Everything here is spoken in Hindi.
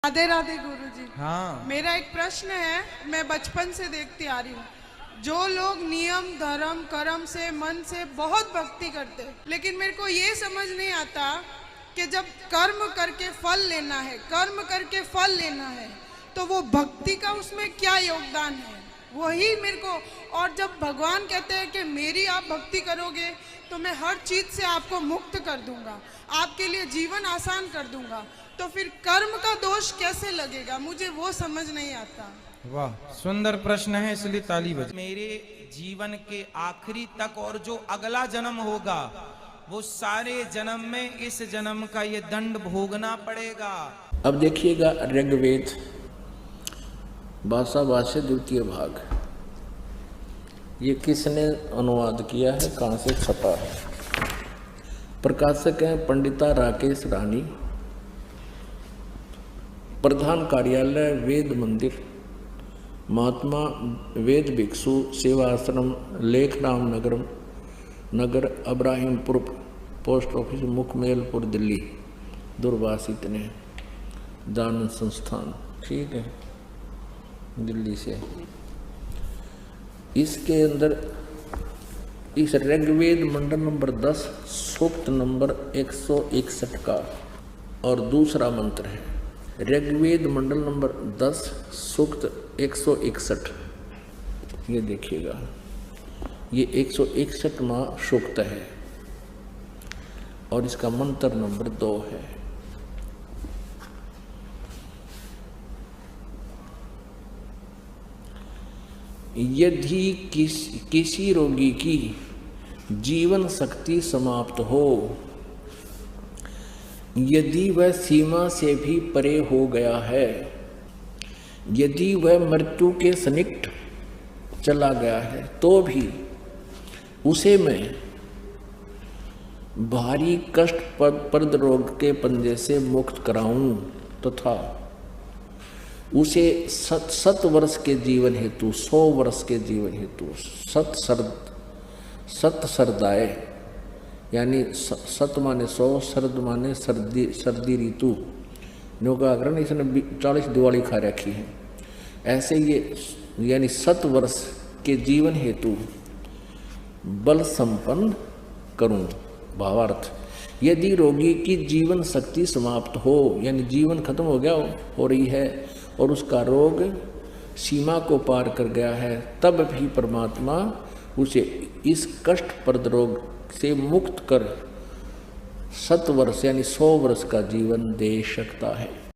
राधे राधे गुरुजी। हाँ। मेरा एक प्रश्न है, मैं बचपन से देखती आ रही हूँ, जो लोग नियम धर्म कर्म से मन से बहुत भक्ति करते हैं, लेकिन मेरे को ये समझ नहीं आता कि जब कर्म करके फल लेना है, कर्म करके फल लेना है, तो वो भक्ति का उसमें क्या योगदान है, वही मेरे को। और जब भगवान कहते हैं कि मेरी आप भक्ति करोगे तो मैं हर चीज से आपको मुक्त कर दूंगा, आपके लिए जीवन आसान कर दूंगा, तो फिर कर्म का दोष कैसे लगेगा, मुझे वो समझ नहीं आता। वाह, सुंदर प्रश्न है, इसलिए ताली बजे। मेरे जीवन के आखिरी तक और जो अगला जन्म होगा वो सारे जन्म में इस जन्म का ये दंड भोगना पड़ेगा। अब देखिएगा ऋग्वेद भाषा भाष्य द्वितीय भाग, ये किसने अनुवाद किया है, कहाँ से छपा है? प्रकाशक हैं पंडिता राकेश रानी, प्रधान कार्यालय वेद मंदिर, महात्मा वेद भिक्षु सेवा आश्रम, लेखराम नगर अब्राहिमपुर, पोस्ट ऑफिस मुखमेलपुर, दिल्ली, दूरभाषित ने दान संस्थान, ठीक है, दिल्ली से। इसके अंदर इस ऋग्वेद मंडल नंबर 10 सूक्त नंबर 161 का और दूसरा मंत्र है। ऋग्वेद मंडल नंबर 10 सूक्त 161, ये देखिएगा, ये 161वां सूक्त है और इसका मंत्र नंबर 2 है। यदि किसी रोगी की जीवन शक्ति समाप्त हो, यदि वह सीमा से भी परे हो गया है, यदि वह मृत्यु के सन्निकट चला गया है, तो भी उसे मैं भारी कष्टप्रद रोग के पंजे से मुक्त कराऊं तथा उसे 7 वर्ष के जीवन हेतु, 100 वर्ष के जीवन हेतु सत सरदाए, यानी सत माने 100, शरद माने सर्दी ऋतु, नौकाग्रहण इसने 40 दिवाली खा रखी है, ऐसे ये यानी 7 वर्ष के जीवन हेतु बल संपन्न करूं। भावार्थ, यदि रोगी की जीवन शक्ति समाप्त हो, यानी जीवन खत्म हो गया हो रही है और उसका रोग सीमा को पार कर गया है, तब भी परमात्मा उसे इस कष्टप्रद रोग से मुक्त कर 7 वर्ष यानी 100 वर्ष का जीवन दे सकता है।